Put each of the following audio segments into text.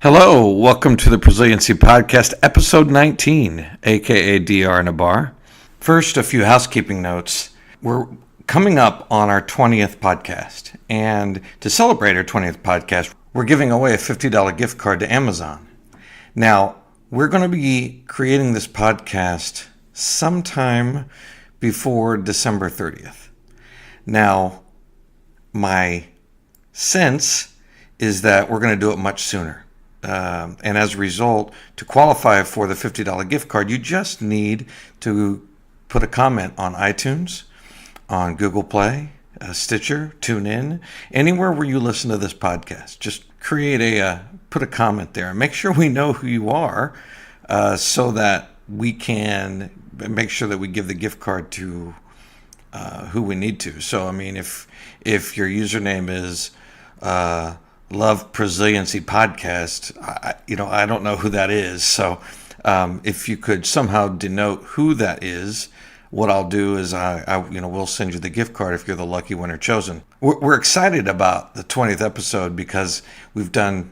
Hello, welcome to the Resiliency Podcast, episode 19, aka DR in a Bar. First, a few housekeeping notes. We're coming up on our 20th podcast, and to celebrate our 20th podcast, we're giving away a $50 gift card to Amazon. Now, we're going to be creating this podcast sometime before December 30th. Now, my sense is that we're going to do it much sooner. And as a result, to qualify for the $50 gift card, you just need to put a comment on iTunes, on Google Play, Stitcher, TuneIn, anywhere where you listen to this podcast. Just put a comment there and make sure we know who you are, so that we can make sure that we give the gift card to who we need to. So, I mean, if your username is Love Resiliency Podcast, I don't know who that is. So if you could somehow denote who that is, what I'll do is we'll send you the gift card if you're the lucky winner chosen. We're excited about the 20th episode because we've done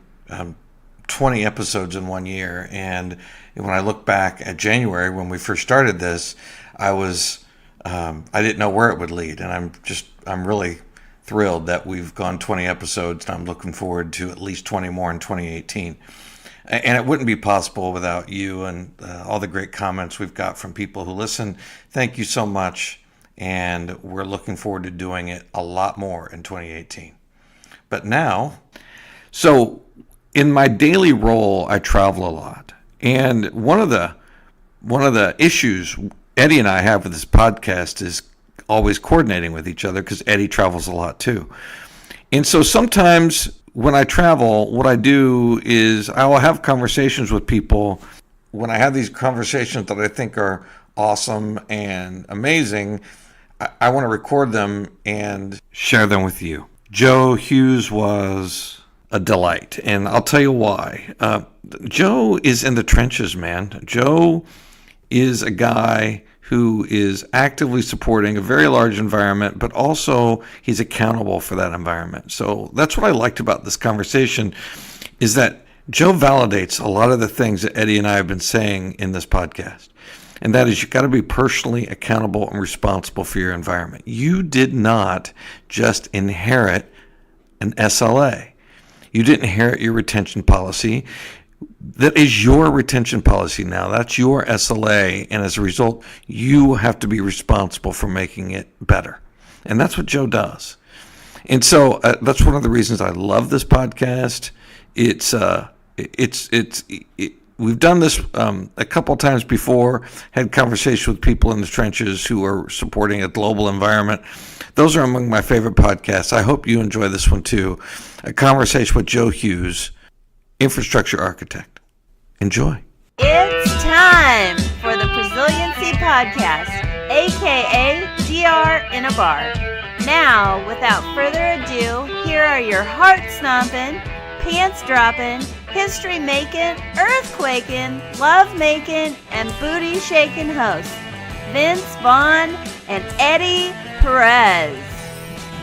20 episodes in 1 year. And when I look back at January, when we first started this, I didn't know where it would lead. And I'm really thrilled that we've gone 20 episodes, and I'm looking forward to at least 20 more in 2018. And it wouldn't be possible without you and all the great comments we've got from people who listen. Thank you so much, and we're looking forward to doing it a lot more in 2018. But now, so in my daily role, I travel a lot, and one of the issues Eddie and I have with this podcast is always coordinating with each other, because Eddie travels a lot too. And so sometimes when I travel, what I do is I will have conversations with people. When I have these conversations that I think are awesome and amazing, I want to record them and share them with you. Joe Houghes was a delight, and I'll tell you why. Joe is in the trenches, man. Joe is a guy who is actively supporting a very large environment, but also he's accountable for that environment. So that's what I liked about this conversation, is that Joe validates a lot of the things that Eddie and I have been saying in this podcast. And that is, you've got to be personally accountable and responsible for your environment. You did not just inherit an SLA. You didn't inherit your retention policy. That is your retention policy now. That's your SLA. And as a result, you have to be responsible for making it better. And that's what Joe does. And so that's one of the reasons I love this podcast. We've done this a couple of times before, had conversations with people in the trenches who are supporting a global environment. Those are among my favorite podcasts. I hope you enjoy this one too. A conversation with Joe Houghes, infrastructure architect. Enjoy. It's time for the Resiliency Podcast, aka DR in a Bar. Now, without further ado, here are your heart-stomping, pants-dropping, history-making, earthquaking, love-making, and booty-shaking hosts, Vince Vaughn and Eddie Perez.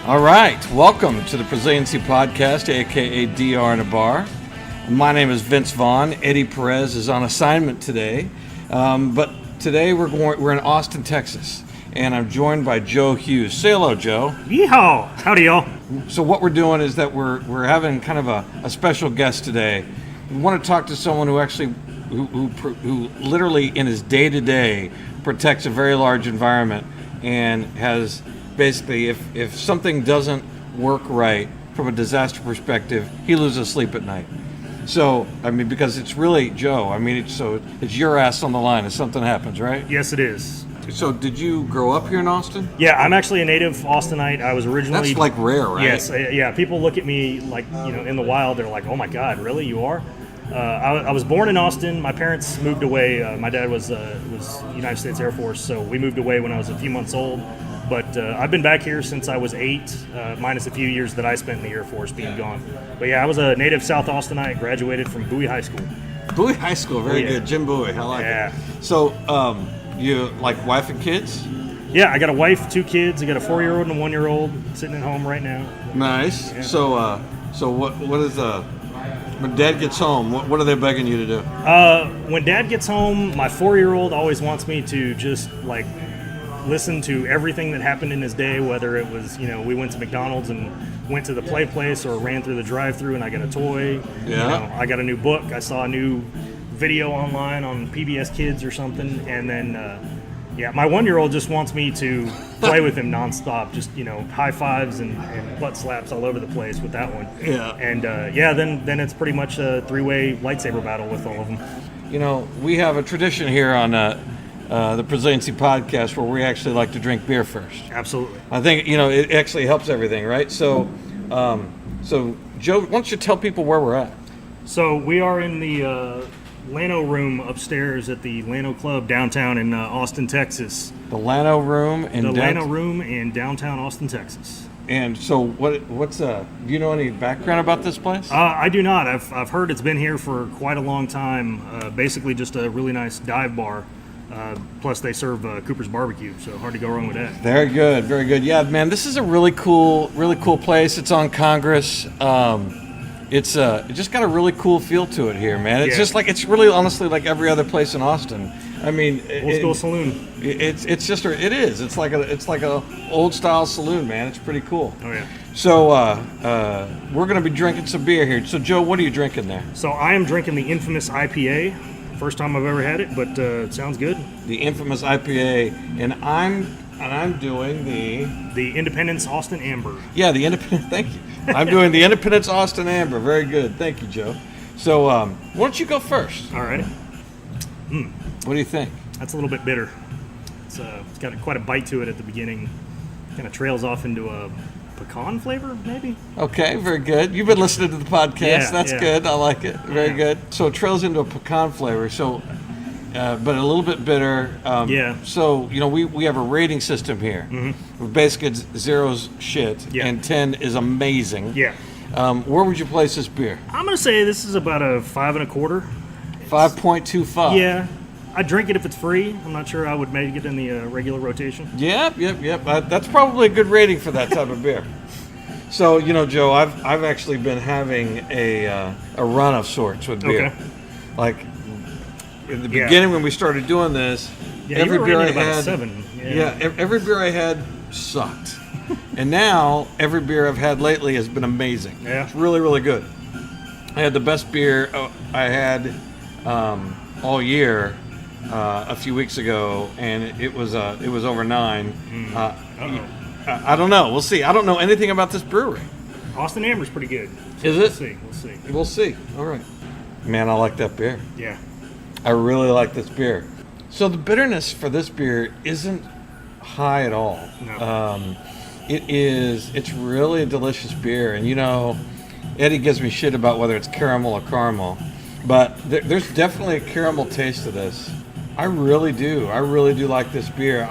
All right, welcome to the Resiliency Podcast, aka DR in a Bar. My name is Vince Vaughn. Eddie Perez is on assignment today, but today we're in Austin, Texas, and I'm joined by Joe Houghes. Say hello, Joe. Yeehaw! Howdy, y'all. So what we're doing is that we're having kind of a special guest today. We want to talk to someone who actually who literally in his day-to-day protects a very large environment, and has basically, if something doesn't work right from a disaster perspective, he loses sleep at night. So, I mean, because it's really, Joe, I mean, it's your ass on the line if something happens, right? Yes, it is. So, did you grow up here in Austin? Yeah, I'm actually a native Austinite. I was originally... That's like rare, right? Yes, yeah. People look at me like, in the wild, they're like, oh my God, really? You are? I was born in Austin. My parents moved away. My dad was United States Air Force, so we moved away when I was a few months old. But I've been back here since I was 8, minus a few years that I spent in the Air Force being gone. But yeah, I was a native South Austinite, graduated from Bowie High School. Bowie High School, very good. Jim Bowie, I like it. So, you like wife and kids? Yeah, I got a wife, 2 kids. I got a 4-year-old and a 1-year-old sitting at home right now. Nice. Yeah. So what is When Dad gets home, what are they begging you to do? When Dad gets home, my 4-year-old always wants me to just like listen to everything that happened in his day, whether it was, we went to McDonald's and went to the play place or ran through the drive-thru and I got a toy. Yeah. I got a new book. I saw a new video online on PBS Kids or something. And then, my 1-year-old just wants me to play with him nonstop, just, high fives and butt slaps all over the place with that one. Yeah. And, then it's pretty much a 3-way lightsaber battle with all of them. We have a tradition here on the Resiliency Podcast where we actually like to drink beer first. Absolutely. I think, it actually helps everything, right? So, Joe, why don't you tell people where we're at? So we are in the Llano room upstairs at the Llano Club downtown in Austin, Texas. The Llano room Llano room in downtown Austin, Texas. And so what's do you know any background about this place? I do not. I've heard it's been here for quite a long time. Basically just a really nice dive bar. Plus they serve Cooper's barbecue, so hard to go wrong with that. Very good, very good. Yeah, man, this is a really cool place. It's on Congress. It just got a really cool feel to it here, man. It's just like, it's really honestly like every other place in Austin. I mean, old school saloon. It is. It's like a old style saloon, man. It's pretty cool. Oh yeah. So we're gonna be drinking some beer here. So Joe, what are you drinking there? So I am drinking the infamous IPA. First time I've ever had it, but it sounds good. The infamous IPA, and I'm doing the Independence Austin Amber. Yeah, the Independence. Thank you. I'm doing the Independence Austin Amber. Very good. Thank you, Joe. So why don't you go first? All right. What do you think? That's a little bit bitter. It's got quite a bite to it at the beginning. Kind of trails off into a pecan flavor, maybe? Okay, very good. You've been listening to the podcast. Yeah, That's good. I like it. Very good. So it trails into a pecan flavor. So, but a little bit bitter. So, we have a rating system here. Mm-hmm. Basically, it's 0's shit, and 10 is amazing. Yeah. Where would you place this beer? I'm going to say this is about a 5 1/4. 5.25. Yeah. I'd drink it if it's free. I'm not sure I would make it in the regular rotation. Yep. That's probably a good rating for that type of beer. So, Joe, I've actually been having a run of sorts with beer. Okay. Like, in the beginning when we started doing this, every beer I had, 7. Every beer I had sucked. And now, every beer I've had lately has been amazing. Yeah. It's really, really good. I had the best beer I had all year a few weeks ago, and it was over 9. I don't know. We'll see. I don't know anything about this brewery. Austin Amber's pretty good. Is it? We'll see. All right. Man, I like that beer. Yeah. I really like this beer. So the bitterness for this beer isn't high at all. No. It's really a delicious beer. And Eddie gives me shit about whether it's caramel or caramel, but there's definitely a caramel taste to this. I really do like this beer.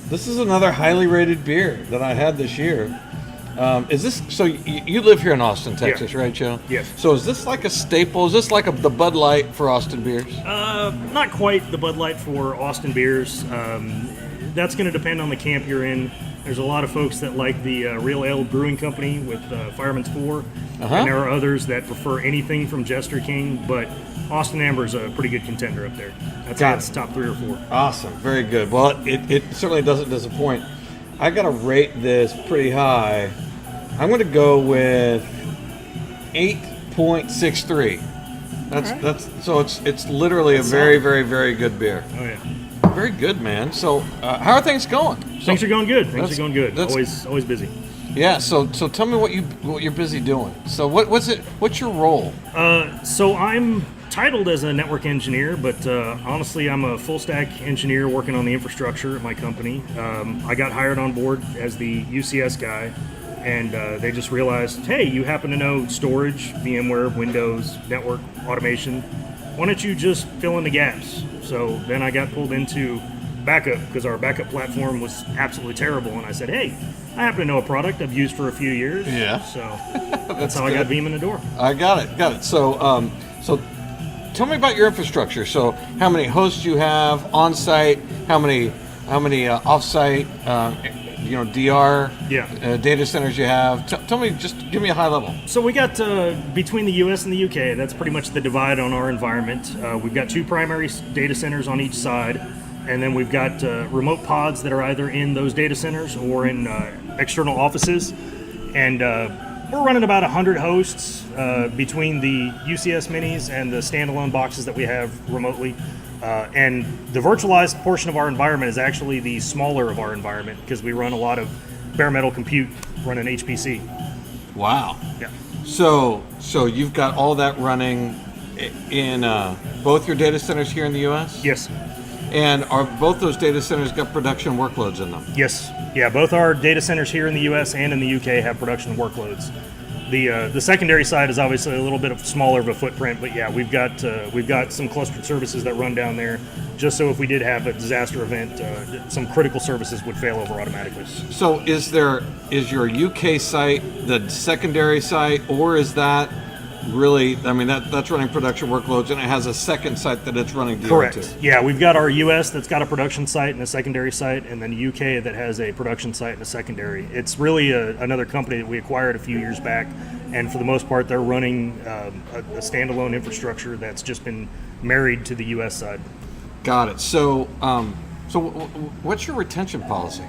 This is another highly rated beer that I had this year. Is this so? You live here in Austin, Texas, right, Joe? Yes. So is this like a staple? Is this like the Bud Light for Austin beers? Not quite the Bud Light for Austin beers. That's going to depend on the camp you're in. There's a lot of folks that like the Real Ale Brewing Company with Fireman's 4. And there are others that prefer anything from Jester King, but Austin Amber is a pretty good contender up there. That's top 3 or 4. Awesome. Very good. Well, it certainly doesn't disappoint. I got to rate this pretty high. I'm going to go with 8.63. It's literally a very, very, very good beer. Oh, yeah. Very good, man. So, how are things going? Things are going good. Always busy. Yeah. So tell me what you're busy doing. So what's your role? So I'm titled as a network engineer, but honestly, I'm a full stack engineer working on the infrastructure at my company. I got hired on board as the UCS guy, and they just realized, hey, you happen to know storage, VMware, Windows, network, automation. Why don't you just fill in the gaps? So then I got pulled into backup because our backup platform was absolutely terrible. And I said, hey, I happen to know a product I've used for a few years. Yeah. So that's how I got Veeam in the door. I got it. So, tell me about your infrastructure. So how many hosts you have on site? How many off site? Do DR Yeah. data centers you have. Tell me, just give me a high level. So we got between the U.S. and the U.K. That's pretty much the divide on our environment. We've got 2 primary data centers on each side, and then we've got remote pods that are either in those data centers or in external offices, and we're running about 100 hosts between the UCS minis and the standalone boxes that we have remotely. And the virtualized portion of our environment is actually the smaller of our environment because we run a lot of bare metal compute running HPC. Wow. Yeah. So you've got all that running in both your data centers here in the U.S.? Yes. And are both those data centers got production workloads in them? Yes. Yeah, both our data centers here in the U.S. and in the U.K. have production workloads. The secondary side is obviously a little bit smaller of a footprint, but yeah, we've got some clustered services that run down there, just so if we did have a disaster event, some critical services would fail over automatically. So is your UK site the secondary site, or is that really? I mean, that's running production workloads, and it has a second site that it's running DR Correct. to. Yeah, we've got our US that's got a production site and a secondary site, and then UK that has a production site and a secondary. It's really another company that we acquired a few years back, and for the most part, they're running a standalone infrastructure that's just been married to the US side. Got it. So, what's your retention policy?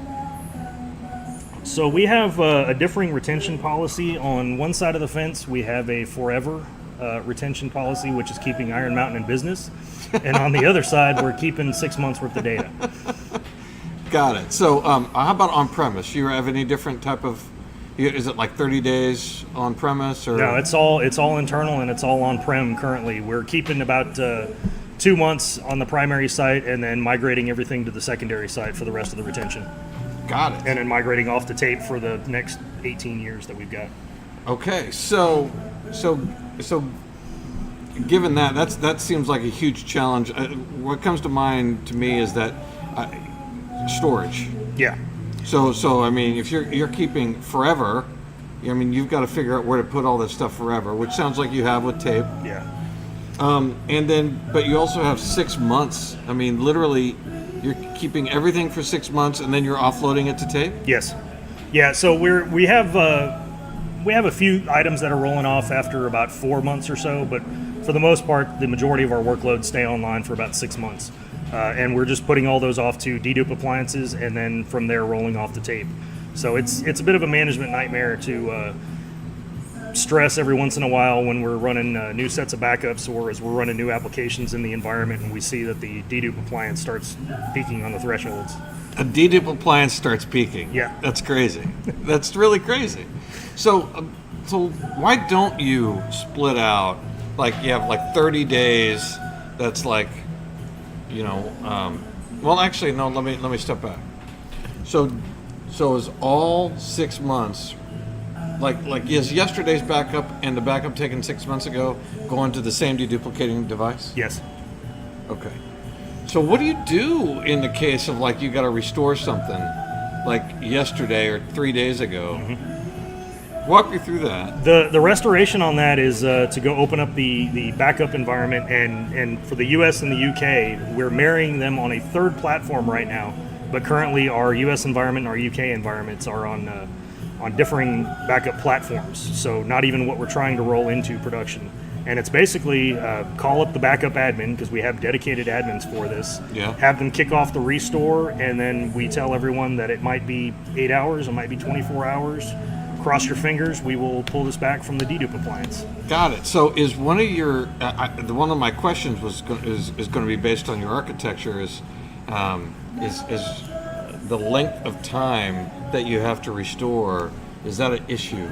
So we have a differing retention policy. On one side of the fence, we have a forever retention policy, which is keeping Iron Mountain in business. And on the other side, we're keeping 6 months worth of data. Got it. So how about on-premise? You have any different type of, is it like 30 days on-premise? Or? No, it's all internal and it's all on-prem currently. We're keeping about 2 months on the primary site and then migrating everything to the secondary site for the rest of the retention. Got it. And then migrating off to tape for the next 18 years that we've got. Okay, so given that seems like a huge challenge. What comes to mind to me is that storage. Yeah. So I mean, if you're keeping forever, I mean, you've got to figure out where to put all this stuff forever, which sounds like you have with tape. Yeah. And then, but you also have 6 months. I mean, literally, you're keeping everything for 6 months, and then you're offloading it to tape. Yes. Yeah. So we have a few items that are rolling off after about 4 months or so, but for the most part, the majority of our workloads stay online for about 6 months, and we're just putting all those off to dedupe appliances, and then from there rolling off to tape. So it's a bit of a management nightmare to stress every once in a while when we're running new sets of backups or as we're running new applications in the environment and we see that the dedupe appliance starts peaking on the thresholds. A dedupe appliance starts peaking. Yeah. That's crazy. That's really crazy. So why don't you split out, like you have like 30 days that's like, well, actually, no, let me step back. So is all 6 months, like is yesterday's backup and the backup taken 6 months ago going to the same deduplicating device? Yes. Okay. So what do you do in the case of like you got to restore something like yesterday or 3 days ago? Mm-hmm. Walk me through that. The restoration on that is to go open up the backup environment, and for the US and the UK, we're marrying them on a third platform right now, but currently our US environment and our UK environments are on differing backup platforms, so not even what we're trying to roll into production. And it's basically call up the backup admin, because we have dedicated admins for this, have them kick off the restore, and then we tell everyone that it might be 8 hours, it might be 24 hours. Cross your fingers, we will pull this back from the dedupe appliance. Got it. So is one of your, one of my questions is going to be based on your architecture is the length of time that you have to restore, is that an issue?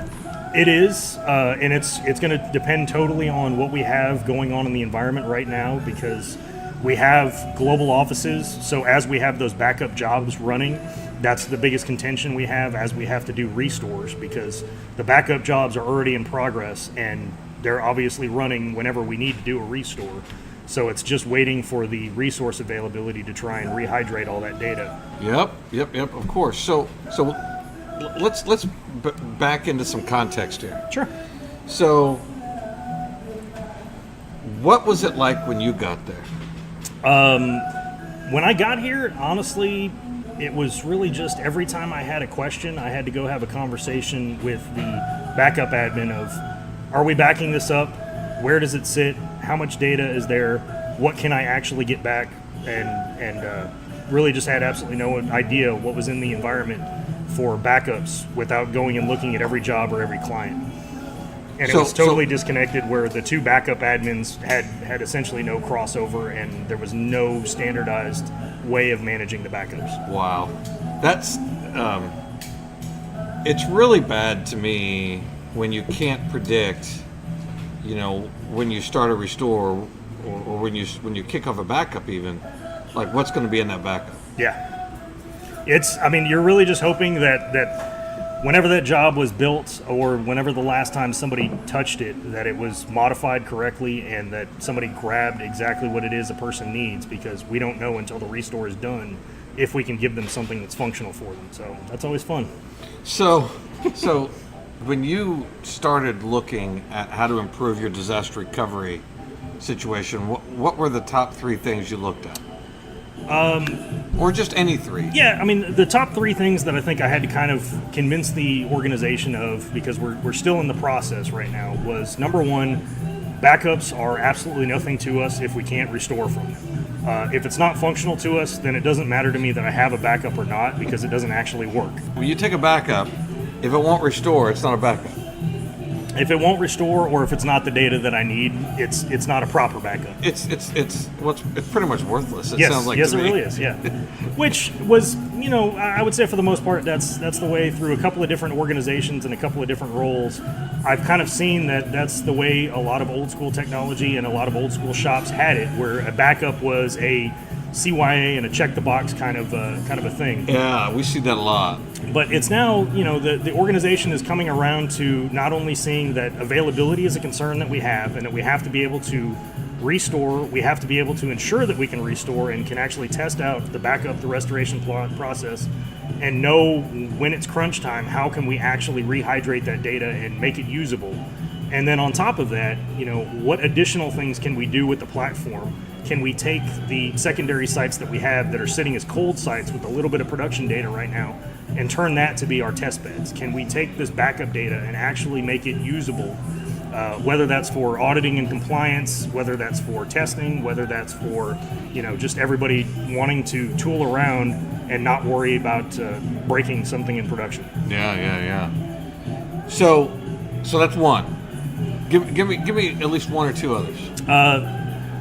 It is, and it's going to depend totally on what we have going on in the environment right now, because we have global offices, so as we have those backup jobs running, that's the biggest contention we have as we have to do restores, because the backup jobs are already in progress and they're obviously running whenever we need to do a restore. So it's just waiting for the resource availability to try and rehydrate all that data. Yep, of course. So let's back into some context here. Sure. So what was it like when you got there? When I got here, honestly, it was really just every time I had a question, I had to go have a conversation with the backup admin of, are we backing this up? Where does it sit? How much data is there? What can I actually get back? And really just had absolutely no idea what was in the environment for backups without going and looking at every job or every client. And it was totally disconnected, where the two backup admins had essentially no crossover, and there was no standardized way of managing the backups. Wow. That's, it's really bad to me when you can't predict, when you start a restore or when you kick off a backup even, like what's going to be in that backup. Yeah. You're really just hoping that whenever that job was built, or whenever the last time somebody touched it, that it was modified correctly and that somebody grabbed exactly what it is a person needs, because we don't know until the restore is done if we can give them something that's functional for them. So that's always fun. So when you started looking at how to improve your disaster recovery situation, what were the top 3 things you looked at? Or just any 3? Yeah, the top 3 things that I think I had to kind of convince the organization of, because we're still in the process right now, was number 1, backups are absolutely nothing to us if we can't restore from them. If it's not functional to us, then it doesn't matter to me that I have a backup or not, because it doesn't actually work. When you take a backup, if it won't restore, it's not a backup. If it won't restore, or if it's not the data that I need, it's not a proper backup. It's pretty much worthless. It sounds like yes, to it me. really is. Yeah, which was, I would say for the most part, that's the way through a couple of different organizations and a couple of different roles. I've kind of seen that that's the way a lot of old school technology and a lot of old school shops had it, where a backup was a CYA and a check the box kind of a thing. Yeah, we see that a lot. But it's now, the organization is coming around to not only seeing that availability is a concern that we have, and that we have to be able to restore, we have to be able to ensure that we can restore and can actually test out the backup, the restoration process, and know when it's crunch time, how can we actually rehydrate that data and make it usable. And then on top of that, what additional things can we do with the platform? Can we take the secondary sites that we have that are sitting as cold sites with a little bit of production data right now and turn that to be our test beds? Can we take this backup data and actually make it usable, whether that's for auditing and compliance, whether that's for testing, whether that's for, just everybody wanting to tool around and not worry about breaking something in production. Yeah. So that's one. Give me at least 1 or 2 others.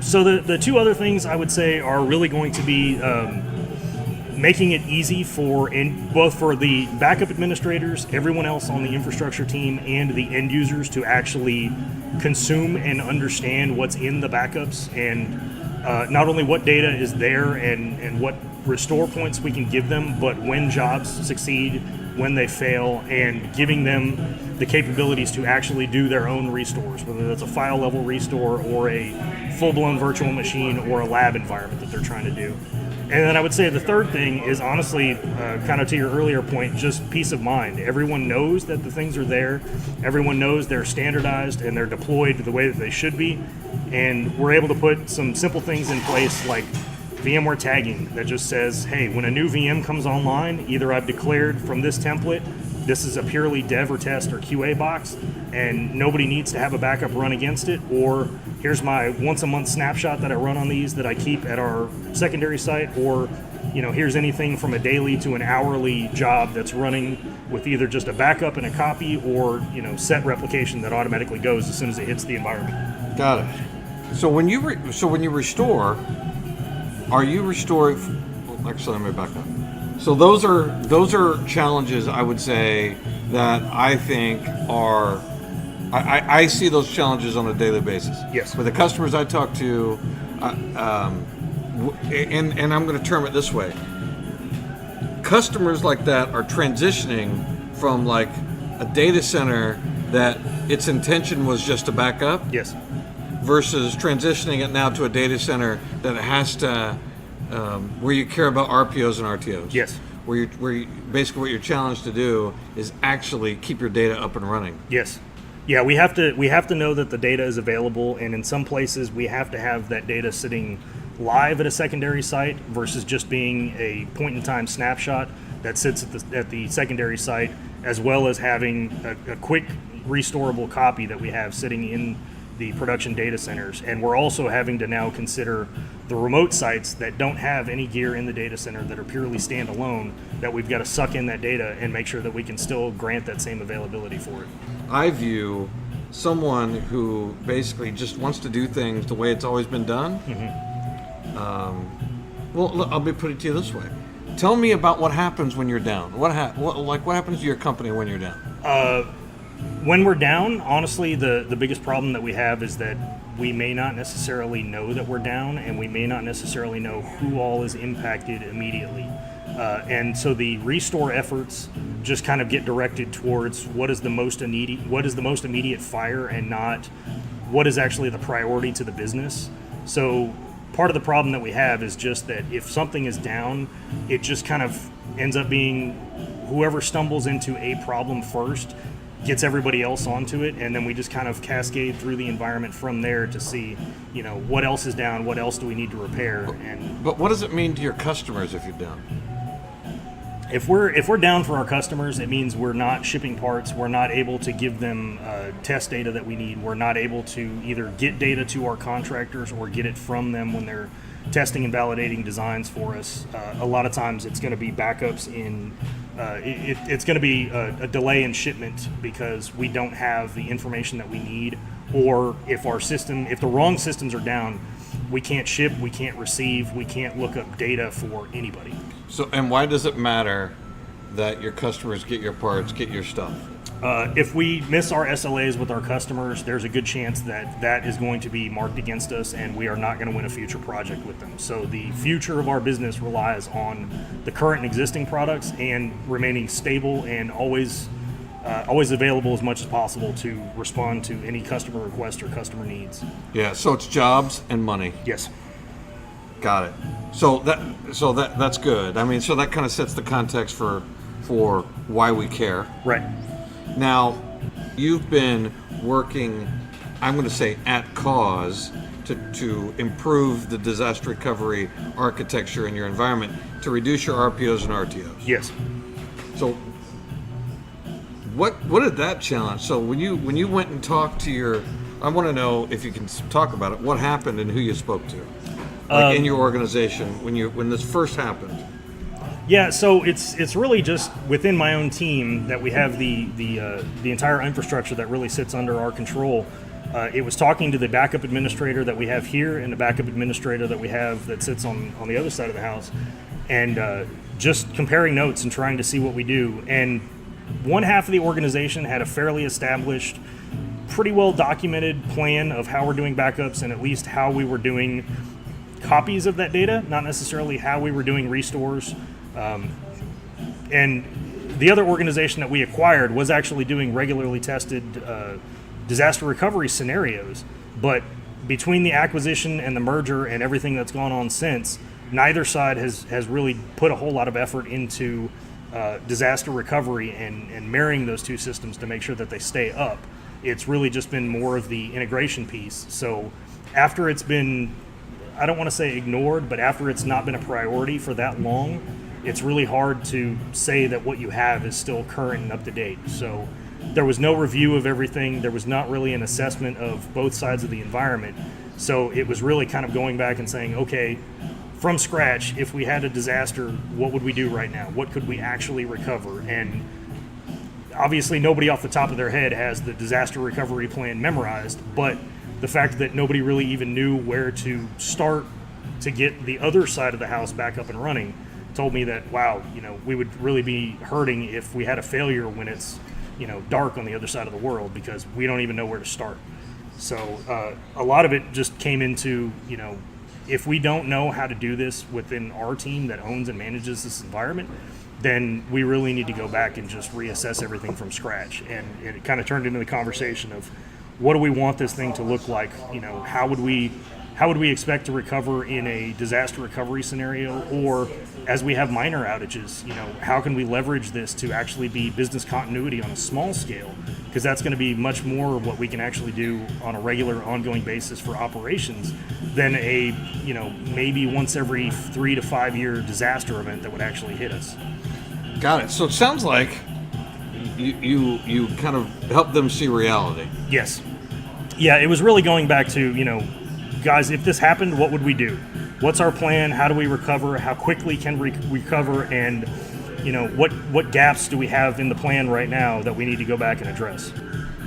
So the 2 other things I would say are really going to be making it easy both for the backup administrators, everyone else on the infrastructure team, and the end users to actually consume and understand what's in the backups, and not only what data is there and what restore points we can give them, but when jobs succeed, when they fail, and giving them the capabilities to actually do their own restores, whether that's a file level restore or a full-blown virtual machine or a lab environment that they're trying to do. And then I would say the third thing is honestly, kind of to your earlier point, just peace of mind. Everyone knows that the things are there. Everyone knows they're standardized and they're deployed the way that they should be. And we're able to put some simple things in place like VMware tagging that just says, hey, when a new VM comes online, either I've declared from this template, this is a purely dev or test or QA box, and nobody needs to have a backup run against it, or here's my once a month snapshot that I run on these that I keep at our secondary site, or here's anything from a daily to an hourly job that's running with either just a backup and a copy, or set replication that automatically goes as soon as it hits the environment. Got it. So when you restore, are you restoring? Actually, let me back up. So those are challenges I would say that I think are. I see those challenges on a daily basis. Yes. With the customers I talk to, and I'm going to term it this way. Customers like that are transitioning from like a data center that its intention was just a backup. Yes. Versus transitioning it now to a data center that has to, where you care about RPOs and RTOs. Yes. Where you basically what you're challenged to do is actually keep your data up and running. Yes. Yeah, we have to know that the data is available, and in some places we have to have that data sitting live at a secondary site versus just being a point-in-time snapshot that sits at the secondary site, as well as having a quick restorable copy that we have sitting in the production data centers. And we're also having to now consider the remote sites that don't have any gear in the data center, that are purely standalone, that we've got to suck in that data and make sure that we can still grant that same availability for it. I view someone who basically just wants to do things the way it's always been done. Well, look, I'll put it to you this way. Tell me about what happens when you're down. What happens to your company when you're down? When we're down, honestly, the biggest problem that we have is that we may not necessarily know that we're down, and we may not necessarily know who all is impacted immediately. And so the restore efforts just kind of get directed towards what is the most immediate fire, and not what is actually the priority to the business. So part of the problem that we have is just that if something is down, it just kind of ends up being whoever stumbles into a problem first gets everybody else onto it, and then we just kind of cascade through the environment from there to see, what else is down, what else do we need to repair. But what does it mean to your customers if you're down? If we're down for our customers, it means we're not shipping parts, we're not able to give them test data that we need, we're not able to either get data to our contractors or get it from them when they're testing and validating designs for us. A lot of times it's going to be backups in, it's going to be a delay in shipment because we don't have the information that we need, or if the wrong systems are down, we can't ship, we can't receive, we can't look up data for anybody. So, and why does it matter that your customers get your parts, get your stuff? If we miss our SLAs with our customers, there's a good chance that is going to be marked against us, and we are not going to win a future project with them. So the future of our business relies on the current and existing products and remaining stable and always available as much as possible to respond to any customer request or customer needs. Yeah, so it's jobs and money. Yes. Got it. So that's good. I mean, so that kind of sets the context for why we care. Right. Now, you've been working, I'm going to say, at cause to improve the disaster recovery architecture in your environment to reduce your RPOs and RTOs. Yes. So, what did that challenge? So when you went and talked to I want to know if you can talk about it. What happened and who you spoke to, in your organization when this first happened? Yeah, so it's really just within my own team that we have the entire infrastructure that really sits under our control. It was talking to the backup administrator that we have here and the backup administrator that we have that sits on the other side of the house, and just comparing notes and trying to see what we do. And one half of the organization had a fairly established, pretty well documented plan of how we're doing backups and at least how we were doing copies of that data, not necessarily how we were doing restores. And the other organization that we acquired was actually doing regularly tested disaster recovery scenarios. But between the acquisition and the merger and everything that's gone on since, neither side has really put a whole lot of effort into disaster recovery and marrying those two systems to make sure that they stay up. It's really just been more of the integration piece. So after it's been, I don't want to say ignored, but after it's not been a priority for that long, it's really hard to say that what you have is still current and up to date. So there was no review of everything. There was not really an assessment of both sides of the environment. So it was really kind of going back and saying, okay, from scratch, if we had a disaster, what would we do right now? What could we actually recover? And obviously nobody off the top of their head has the disaster recovery plan memorized, but the fact that nobody really even knew where to start to get the other side of the house back up and running told me that, wow, we would really be hurting if we had a failure when it's, dark on the other side of the world, because we don't even know where to start. So a lot of it just came into, if we don't know how to do this within our team that owns and manages this environment, then we really need to go back and just reassess everything from scratch. And it kind of turned into the conversation of, what do we want this thing to look like? How would we how would we expect to recover in a disaster recovery scenario, or as we have minor outages, how can we leverage this to actually be business continuity on a small scale? Because that's going to be much more of what we can actually do on a regular, ongoing basis for operations than a, maybe once every 3 to 5 year disaster event that would actually hit us. Got it. So it sounds like you kind of help them see reality. Yes. Yeah, it was really going back to, guys, if this happened, what would we do? What's our plan? How do we recover? How quickly can we recover? And, what gaps do we have in the plan right now that we need to go back and address?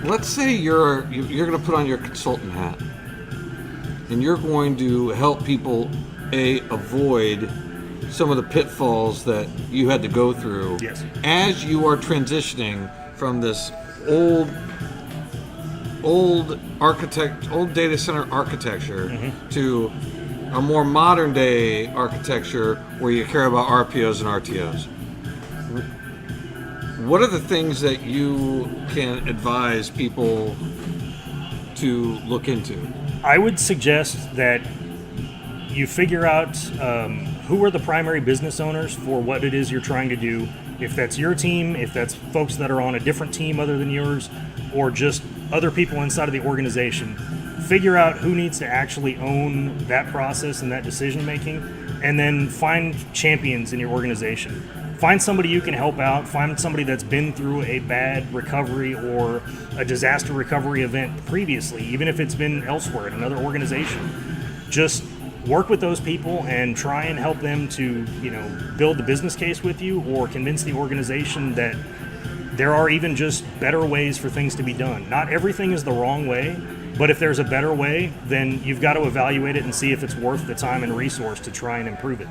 Let's say you're going to put on your consultant hat, and you're going to help people avoid some of the pitfalls that you had to go through. Yes. As you are transitioning from this old data center architecture to a more modern day architecture where you care about RPOs and RTOs. What are the things that you can advise people to look into? I would suggest that you figure out who are the primary business owners for what it is you're trying to do. If that's your team, if that's folks that are on a different team other than yours, or just other people inside of the organization, figure out who needs to actually own that process and that decision making, and then find champions in your organization. Find somebody you can help out. Find somebody that's been through a bad recovery or a disaster recovery event previously, even if it's been elsewhere in another organization. Just work with those people and try and help them to, build the business case with you, or convince the organization that there are even just better ways for things to be done. Not everything is the wrong way, but if there's a better way, then you've got to evaluate it and see if it's worth the time and resource to try and improve it.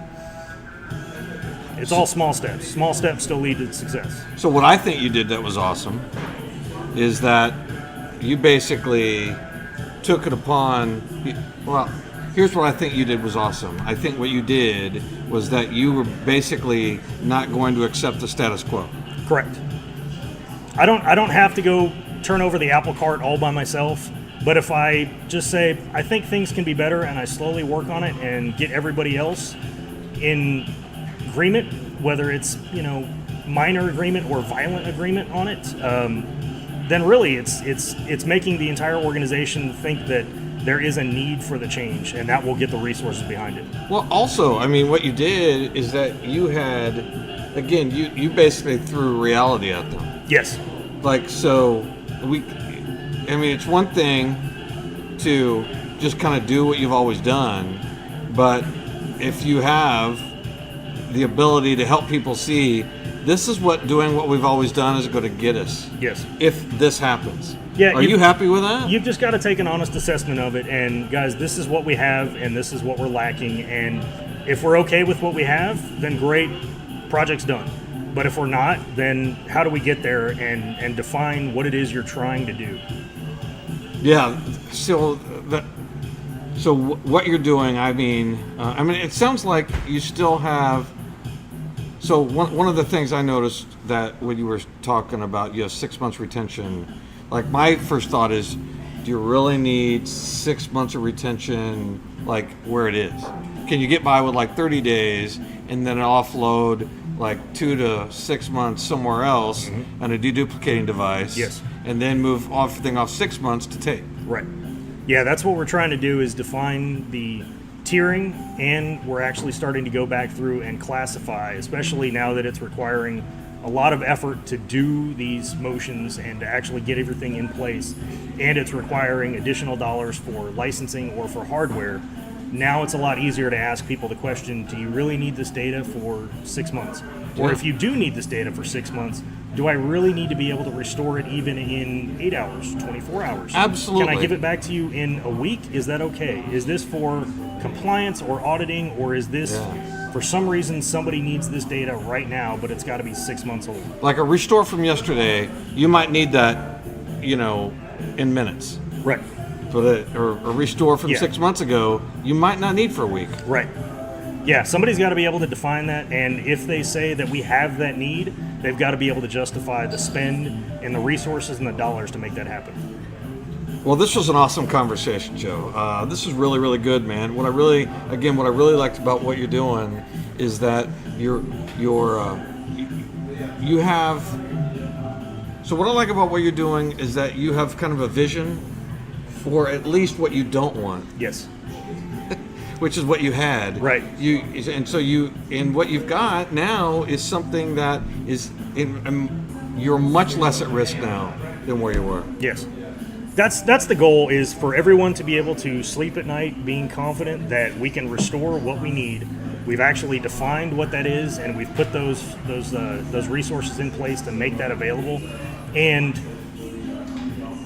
It's all small steps. Small steps still lead to success. So what I think you did that was awesome is that you basically took it upon, here's what I think you did was awesome. I think what you did was that you were basically not going to accept the status quo. Correct. I don't have to go turn over the apple cart all by myself, but if I just say, I think things can be better, and I slowly work on it and get everybody else in agreement, whether it's, minor agreement or violent agreement on it, then really it's making the entire organization think that there is a need for the change, and that will get the resources behind it. Well, also, what you did is that you had, again, you basically threw reality at them. Yes. It's one thing to just kind of do what you've always done, but if you have the ability to help people see, this is what doing what we've always done is going to get us. Yes. If this happens. Yeah, Are you happy with that? You've just got to take an honest assessment of it, and guys, this is what we have and this is what we're lacking, and if we're okay with what we have, then great, project's done. But if we're not, then how do we get there and define what it is you're trying to do? Yeah, so what you're doing, it sounds like you still have. So one of the things I noticed that when you were talking about 6 months retention, like my first thought is, do you really need 6 months of retention like where it is? Can you get by with like 30 days and then offload like 2 to 6 months somewhere else on a deduplicating device? Yes. And then move everything off 6 months to tape? Right. Yeah, that's what we're trying to do, is define the tiering, and we're actually starting to go back through and classify, especially now that it's requiring a lot of effort to do these motions and to actually get everything in place, and it's requiring additional dollars for licensing or for hardware. Now it's a lot easier to ask people the question, do you really need this data for 6 months? Or if you do need this data for 6 months, do I really need to be able to restore it even in 8 hours, 24 hours? Absolutely. Can I give it back to you in a week? Is that okay? Is this for compliance or auditing, or is this for some reason somebody needs this data right now, but it's got to be 6 months old? Like a restore from yesterday, you might need that, in minutes. Right. Or a restore from 6 months ago, you might not need for a week. Right. Yeah, somebody's got to be able to define that, and if they say that we have that need, they've got to be able to justify the spend and the resources and the dollars to make that happen. Well, this was an awesome conversation, Joe. This is really, really good, man. What I really liked about what you're doing is that you have. So what I like about what you're doing is that you have kind of a vision for at least what you don't want. Yes. Which is what you had. Right. And what you've got now is something that is you're much less at risk now than where you were. Yes. That's the goal, is for everyone to be able to sleep at night being confident that we can restore what we need. We've actually defined what that is, and we've put those resources in place to make that available. And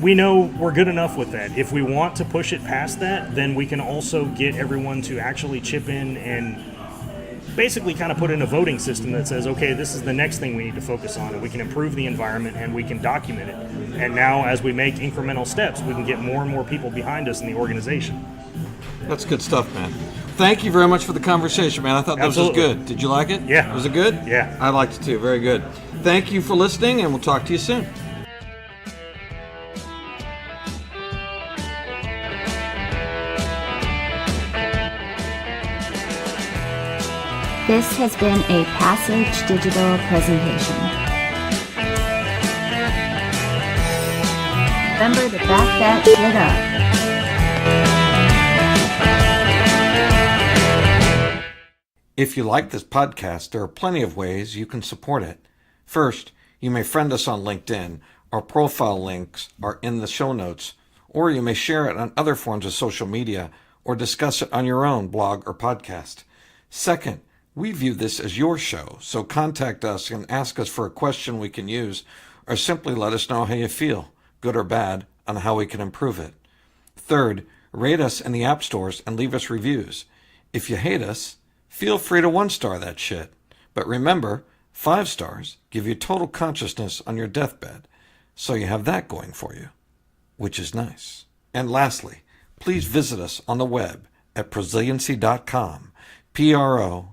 we know we're good enough with that. If we want to push it past that, then we can also get everyone to actually chip in and basically kind of put in a voting system that says, okay, this is the next thing we need to focus on, and we can improve the environment and we can document it. And now as we make incremental steps, we can get more and more people behind us in the organization. That's good stuff, man. Thank you very much for the conversation, man. I thought this was good. Did you like it? Yeah. Was it good? Yeah. I liked it too. Very good. Thank you for listening, and we'll talk to you soon. This has been a Passage Digital presentation. Remember to back that shit up. If you like this podcast, there are plenty of ways you can support it. First, you may friend us on LinkedIn. Our profile links are in the show notes, or you may share it on other forms of social media or discuss it on your own blog or podcast. Second, we view this as your show, so contact us and ask us for a question we can use, or simply let us know how you feel, good or bad, on how we can improve it. Third, rate us in the app stores and leave us reviews. If you hate us, feel free to 1-star that shit. But remember, 5 stars give you total consciousness on your deathbed, so you have that going for you, which is nice. And lastly, please visit us on the web at prosiliency.com, prosiliency.com.